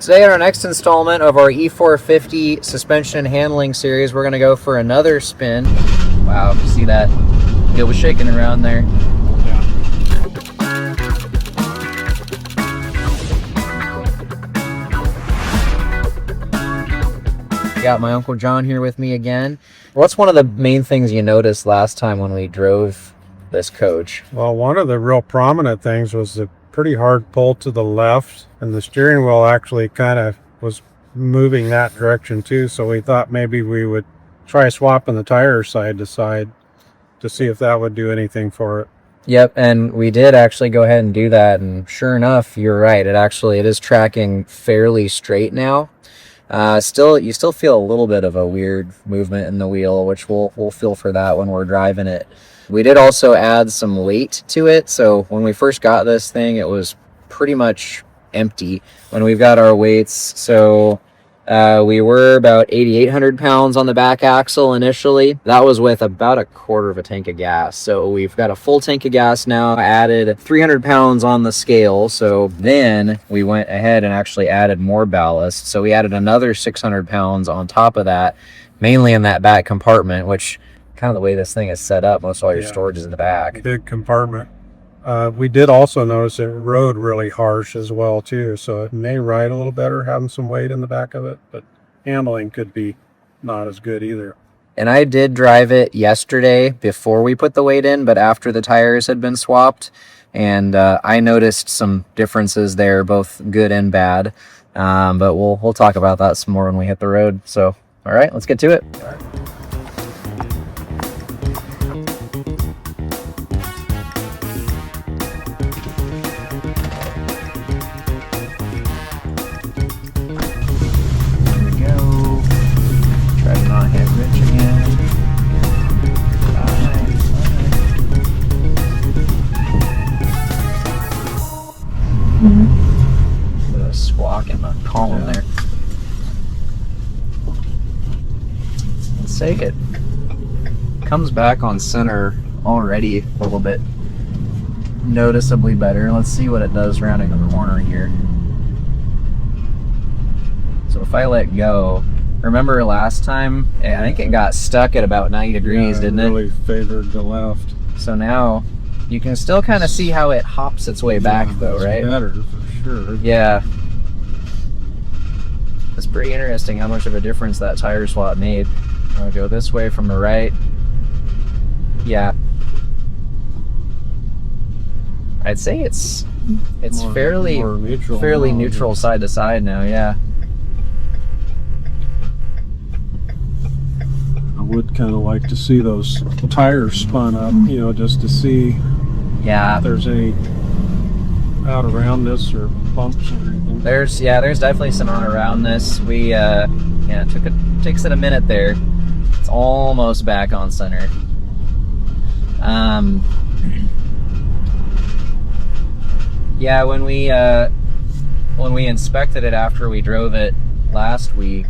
Today on our next installment of our E450 suspension and handling series, we're going to go for another spin. Wow, you see that? Wheel was shaking around there. Got my Uncle John here with me again. What's one of the main things you noticed last time when we drove this coach? Well, one of the real prominent things was the pretty hard pull to the left, and the steering wheel actually kind of was moving that direction too, so we thought maybe we would try swapping the tires side to side to see if that would do anything for it. Yep, and we did actually go ahead and do that, and sure enough, you're right, it is tracking fairly straight now. You still feel a little bit of a weird movement in the wheel, which we'll feel for that when we're driving it. We did also add some weight to it, so when we first got this thing, it was pretty much empty when we've got our weights. So we were about 8,800 pounds on the back axle initially. That was with about a quarter of a tank of gas. So we've got a full tank of gas now, added 300 pounds on the scale. So then we went ahead and actually added more ballast. So we added another 600 pounds on top of that, mainly in that back compartment, which kind of the way this thing is set up, most of all your storage is in the back. Big compartment. We did also notice it rode really harsh as well too, so it may ride a little better having some weight in the back of it, but handling could be not as good either. And I did drive it yesterday before we put the weight in, but after the tires had been swapped, and I noticed some differences there, both good and bad. But we'll talk about that some more when we hit the road. So, all right, let's get to it. Put a squawk in the column there. Let's take it. Comes back on center already a little bit noticeably better. Let's see what it does rounding the corner here. So if I let go, remember last time, I think it got stuck at about 90 degrees, didn't it? Really favored the left. So now you can still kind of see how it hops its way back though, right? Better for sure. Yeah. It's pretty interesting how much of a difference that tire swap made. I'll go this way from the right. Yeah. I'd say it's fairly neutral side to side now, yeah. I would kind of like to see those tires spun up, just to see if there's any out around this or bumps or anything. There's definitely some out around this. We takes it a minute there. It's almost back on center. Yeah, when we inspected it after we drove it last week,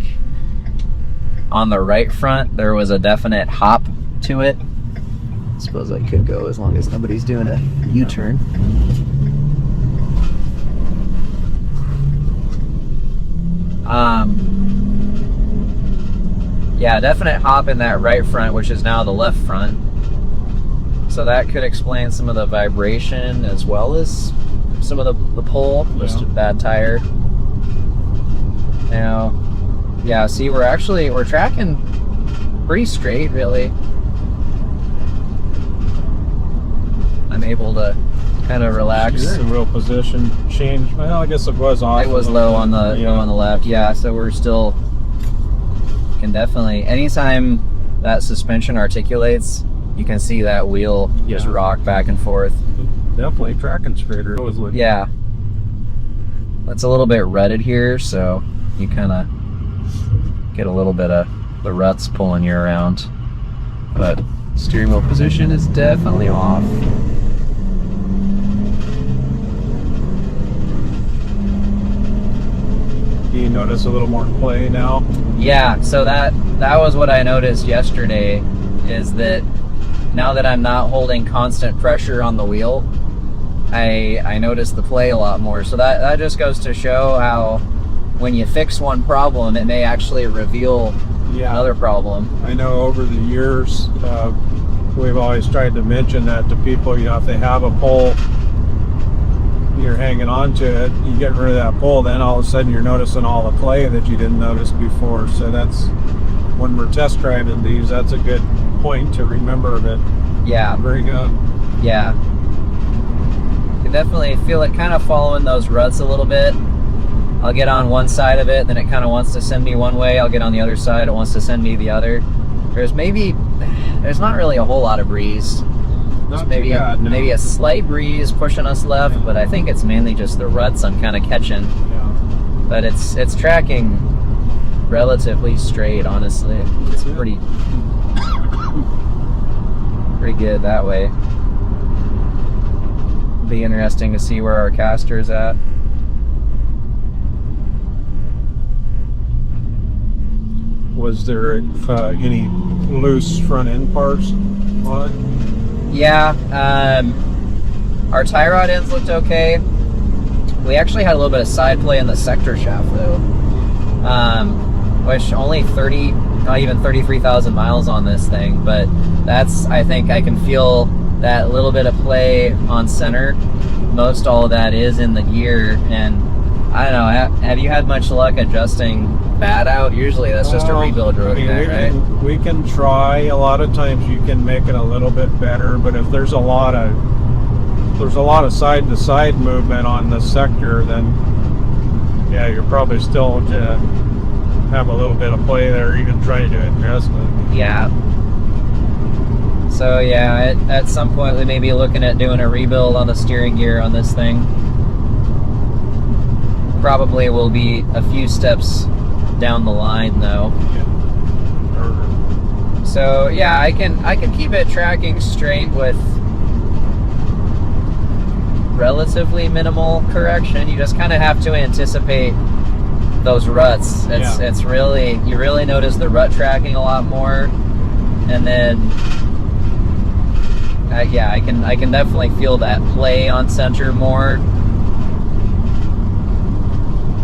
on the right front there was a definite hop to it. I suppose I could go as long as nobody's doing a U-turn. Yeah, definite hop in that right front, which is now the left front. So that could explain some of the vibration as well as some of the pull. Just a bad tire. Now, yeah, see, we're tracking pretty straight, really. I'm able to kind of relax. Steering wheel position changed. Well, I guess it was off. It was low on the left, yeah. So we're still can definitely. Anytime that suspension articulates, you can see that wheel just rock back and forth. Definitely tracking straighter. Yeah, it's a little bit rutted here, so you kind of get a little bit of the ruts pulling you around, but steering wheel position is definitely off. You notice a little more play now? Yeah, so that was what I noticed yesterday, is that now that I'm not holding constant pressure on the wheel, I noticed the play a lot more. So that just goes to show how when you fix one problem, it may actually reveal another problem. I know over the years, we've always tried to mention that to people. You know, if they have a pole, you're hanging on to it, you get rid of that pole, then all of a sudden you're noticing all the clay that you didn't notice before. So that's, when we're test driving these, that's a good point to remember that. Yeah. Very good. Yeah. You definitely feel it kind of following those ruts a little bit. I'll get on one side of it, then it kind of wants to send me one way. I'll get on the other side, it wants to send me the other. There's not really a whole lot of breeze. Not maybe too bad, no. Maybe a slight breeze pushing us left, but I think it's mainly just the ruts I'm kind of catching. Yeah. But it's tracking relatively straight, honestly. It's pretty good that way. Be interesting to see where our caster's at. Was there any loose front end parts on it? Yeah, our tie rod ends looked okay. We actually had a little bit of side play in the sector shaft though, which only 30, not even 33,000 miles on this thing, but that's, I think I can feel that little bit of play on center. Most all of that is in the gear, and I don't know, have you had much luck adjusting bad out? Usually that's just a rebuild road, right? We can try. A lot of times you can make it a little bit better, but if there's a lot of side to side movement on the sector, then yeah, you're probably still to have a little bit of play there, even trying to adjust it. Yeah. So yeah, at some point we may be looking at doing a rebuild on the steering gear on this thing. Probably will be a few steps down the line though. Yeah. So yeah, I can keep it tracking straight with relatively minimal correction. You just kind of have to anticipate those ruts. It's really, you really notice the rut tracking a lot more, and then yeah, I can definitely feel that play on center more.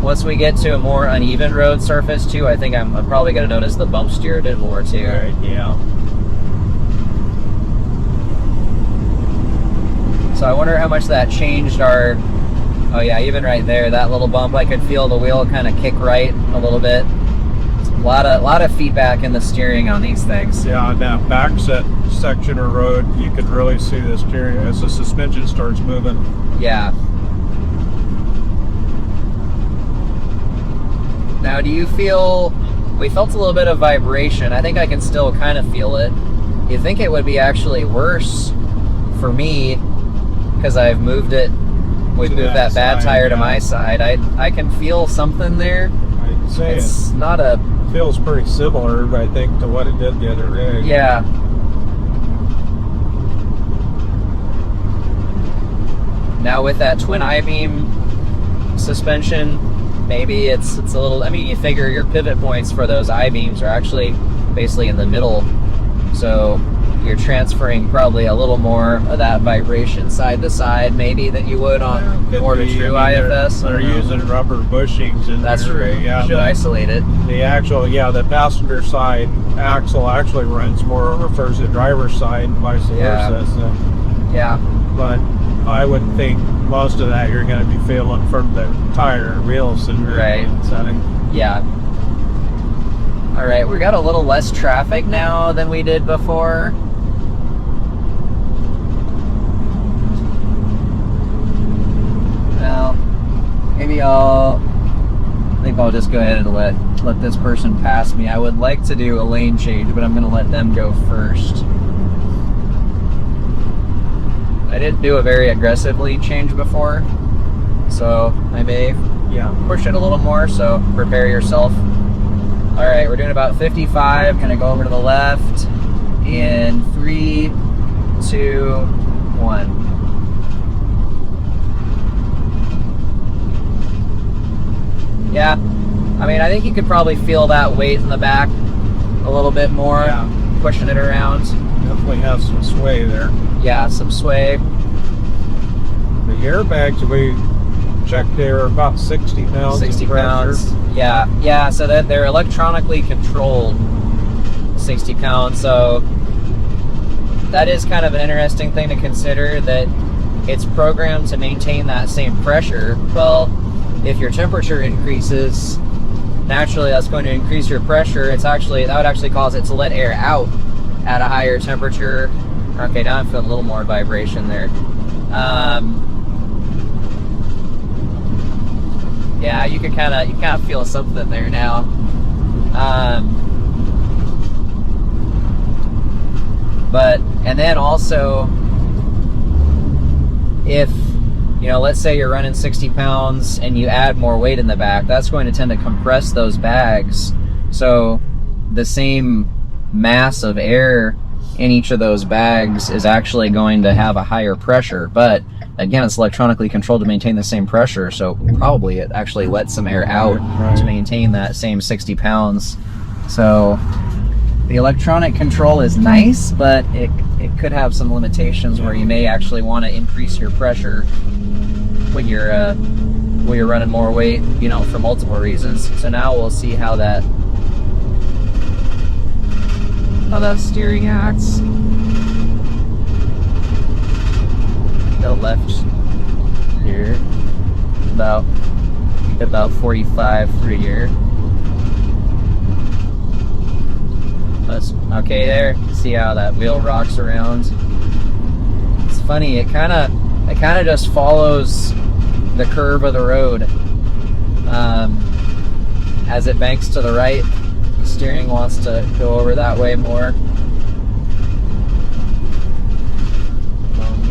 Once we get to a more uneven road surface too, I think I'm probably going to notice the bump steer a bit more too. Right, yeah. So I wonder how much that changed our, oh yeah, even right there, that little bump, I could feel the wheel kind of kick right a little bit. A lot of feedback in the steering on these things. Yeah, on that back section of road, you could really see the steering as the suspension starts moving. Yeah. Now, do you feel, we felt a little bit of vibration. I think I can still kind of feel it. You think it would be actually worse for me because I've moved it, we've moved that bad tire to my side. I can feel something there. I'd say it's not a, feels pretty similar, I think, to what it did the other day. yeah. Now with that twin I-beam suspension, maybe it's a little, I mean, you figure your pivot points for those I-beams are actually basically in the middle, so you're transferring probably a little more of that vibration side to side maybe than you would on more of a true IFS. They're using rubber bushings in That's there. true. Yeah, Should isolate it. The actual, the passenger side axle actually runs more over to the driver's side and vice versa. So. Yeah. But I would think most of that you're going to be feeling from the tire and wheels and setting. Yeah. All right, we got a little less traffic now than we did before. Well, maybe I think I'll just go ahead and let this person pass me. I would like to do a lane change, but I'm going to let them go first. I didn't do a very aggressive lead change before, so I may push it a little more, so prepare yourself. All right, we're doing about 55. Gonna go over to the left in 3, 2, 1. Yeah, I mean, I think you could probably feel that weight in the back a little bit more, pushing it around. Definitely have some sway there. Yeah, some sway. The airbags, we checked, they were about 60 pounds. 60 pounds. Yeah. So that they're electronically controlled 60 pounds. So that is kind of an interesting thing to consider, that it's programmed to maintain that same pressure. Well, if your temperature increases, naturally that's going to increase your pressure. That would actually cause it to let air out at a higher temperature. Okay, now I'm feeling a little more vibration there. Yeah, you can kind of feel something there now. And then also, if, let's say you're running 60 pounds and you add more weight in the back, that's going to tend to compress those bags. So the same mass of air in each of those bags is actually going to have a higher pressure. But again, it's electronically controlled to maintain the same pressure. So probably it actually lets some air out to maintain that same 60 pounds. So the electronic control is nice, but it could have some limitations where you may actually want to increase your pressure when you're running more weight, for multiple reasons. So now we'll see how that steering acts. The left here, about 45 through here. Okay, there. See how that wheel rocks around. It's funny. It kind of just follows the curve of the road. As it banks to the right, the steering wants to go over that way more.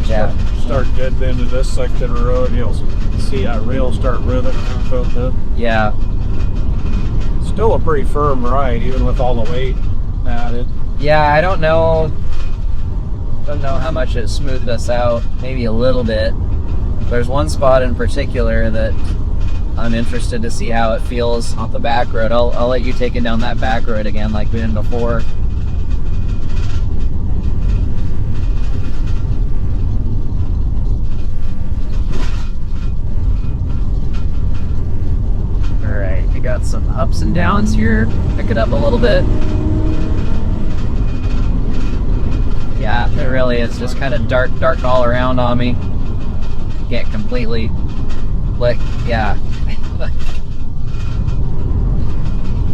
Yeah. Start getting into this section of the road, you'll see that rail start riveting a little bit. Yeah. Still a pretty firm ride, even with all the weight added. Yeah, I don't know how much it smoothed us out. Maybe a little bit. There's one spot in particular that I'm interested to see how it feels on the back road. I'll let you take it down that back road again like we did before. Alright, we got some ups and downs here. Pick it up a little bit. Yeah, it really is just kind of dark all around on me. Can't completely flick. Yeah.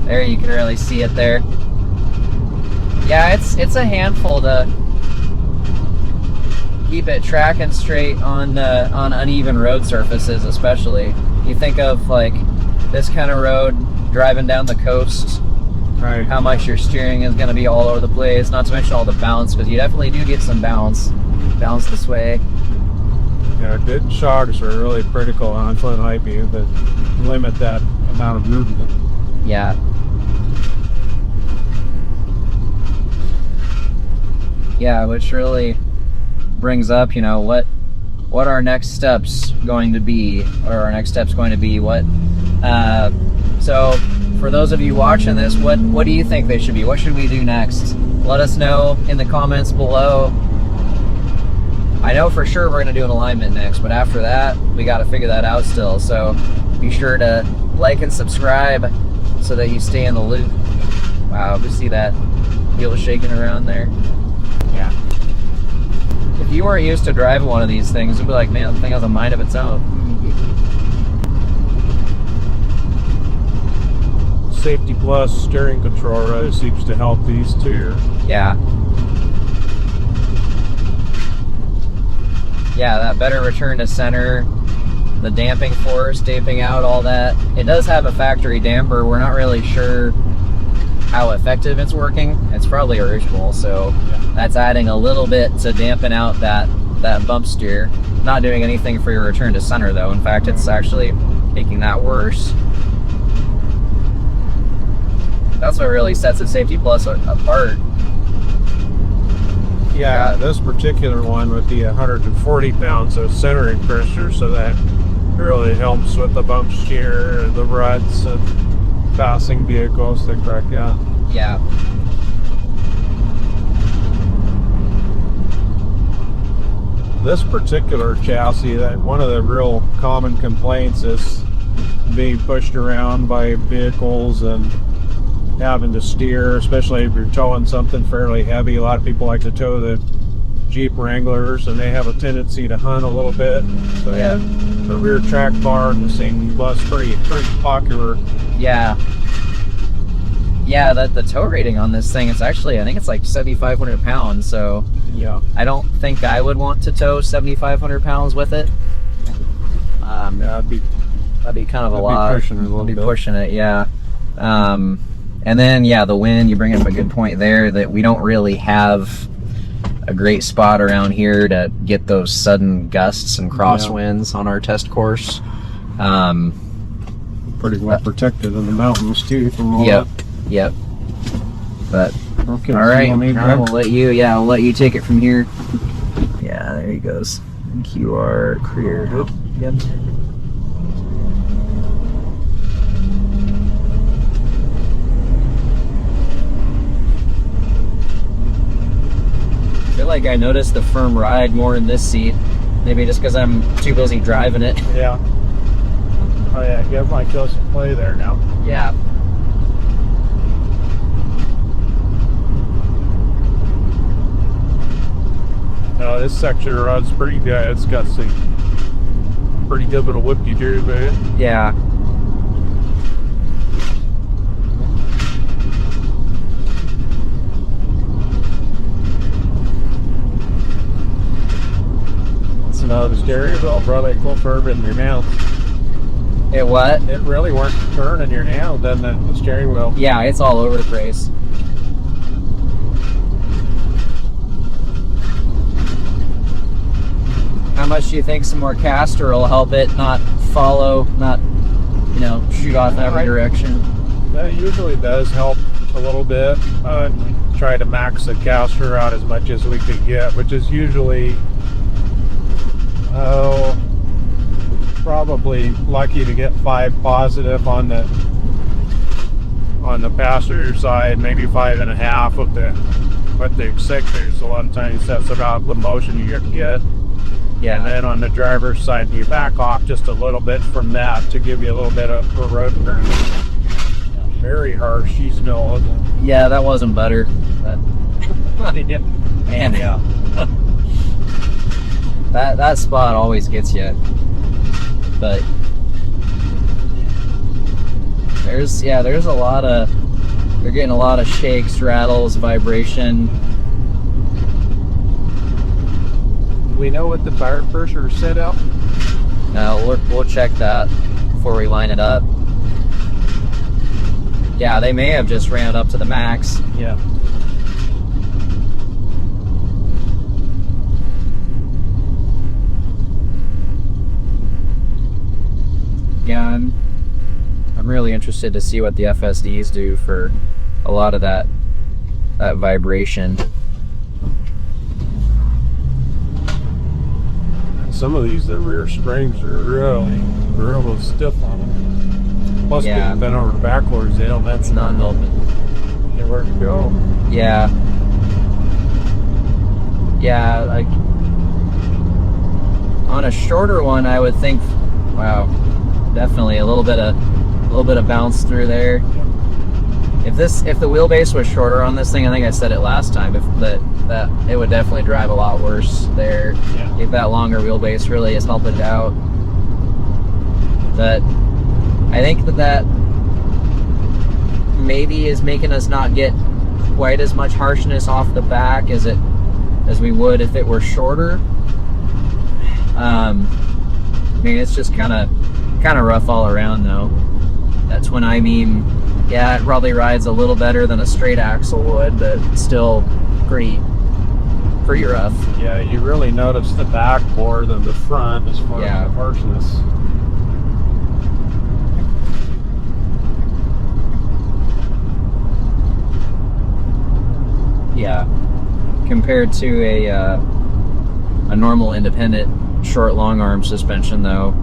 There, you can really see it there. Yeah, it's a handful to keep it tracking straight on uneven road surfaces, especially. You think of like this kind of road, driving down the coast, right? How much your steering is going to be all over the place, not to mention all the bounce, because you definitely do get some bounce this way. Yeah, good shocks are really critical on Flint Highview that limit that amount of movement. Yeah. Yeah, which really brings up, what our next steps going to be, so for those of you watching this, what do you think they should be? What should we do next? Let us know in the comments below. I know for sure we're going to do an alignment next, but after that, we got to figure that out still. So be sure to like and subscribe so that you stay in the loop. Wow, we see that wheel shaking around there. Yeah. If you weren't used to driving one of these things, you'd be like, man, the thing has a mind of its own. Safety Plus steering control really seems to help these too. Yeah. Yeah, that better return to center, the damping force, damping out, all that. It does have a factory damper. We're not really sure how effective it's working. It's probably original, so that's adding a little bit to dampen out that bump steer. Not doing anything for your return to center though. In fact, it's actually making that worse. That's what really sets a Safety Plus apart. Yeah, this particular one would be 140 pounds of centering pressure, so that really helps with the bump steer, the ruts, and passing vehicles, things like that. Yeah. this particular chassis, that one of the real common complaints is being pushed around by vehicles and having to steer, especially if you're towing something fairly heavy. A lot of people like to tow the Jeep Wranglers, and they have a tendency to hunt a little bit. So Yeah. the rear track bar in the same bus pretty popular. Yeah. Yeah, the tow rating on this thing, it's actually, I think it's like 7,500 pounds, so Yeah. I don't think I would want to tow 7,500 pounds with it. That'd be That'd be kind of a That'd be lot. pushing it a little Be bit. pushing it, yeah. And then, yeah, the wind, you bring up a good point there, that we don't really have a great spot around here to get those sudden gusts and crosswinds on our test course. pretty well protected in the mountains too from all Yep, that. yep. But Okay, all so right, we'll need I that. will let you. Yeah, I'll let you take it from here. Yeah, there he goes. QR career. Yep. I feel like I noticed the firm ride more in this seat. Maybe just because I'm too busy driving it. Yeah. Oh yeah, give my kill some play there now. Yeah. No, this section runs pretty good. It's got some pretty good bit of whip-you-do, man. Yeah. No, the steering wheel probably full firm in your mouth. It what? It really works to turn in your hand, doesn't it? The steering wheel. Yeah, it's all over the place. How much do you think some more caster will help it not follow, not, you know, shoot off in every Right. direction? That usually does help a little bit. Try to max the caster out as much as we could get, which is usually, probably lucky to get 5 positive on the passenger side, maybe 5.5 with the executors. A lot of times that's about the motion you get. Yeah. And then on the driver's side, you back off just a little bit from that to give you a little bit of a road turn. Very harsh sheet snow. Yeah, that wasn't butter. But man, Yeah. that spot always gets you. But there's a lot of, they're getting a lot of shakes, rattles, vibration. We know what the tire pressure is set out. Now we'll check that before we line it up. Yeah, they may have just ran it up to the max. Yeah. Yeah, I'm really interested to see what the FSDs do for a lot of that vibration. Some of these, the rear springs are really stiff on them. Plus, Yeah. getting bent over backwards, they don't That's not helping. anywhere to go. Yeah. Yeah, like on a shorter one, I would think, wow, definitely a little bit of bounce through there. If the wheelbase was shorter on this thing, I think I said it last time, if that it would definitely drive a lot worse there. Yeah. If that longer wheelbase really is helping it out. But I think that maybe is making us not get quite as much harshness off the back as we would if it were shorter. I mean, it's just kind of rough all around though. That twin I-beam, yeah, it probably rides a little better than a straight axle would, but still pretty rough. Yeah, you really notice the back more than the front as far Yeah. as the harshness. Yeah, compared to a normal independent short long arm suspension though,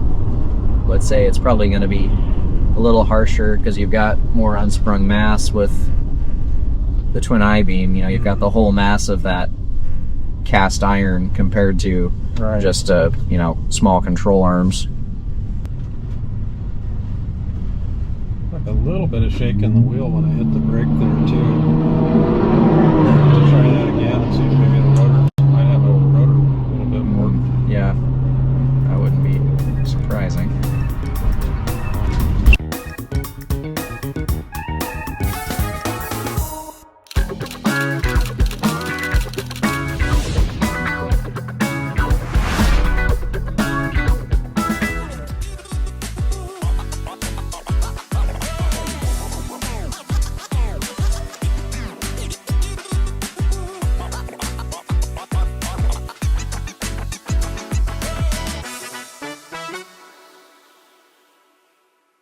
let's say it's probably going to be a little harsher because you've got more unsprung mass with the twin I-beam. You know, you've got the whole mass of that cast iron compared to Right. just you know, small control arms. Like a little bit of shake in the wheel when I hit the brake there too. To try that again and see if maybe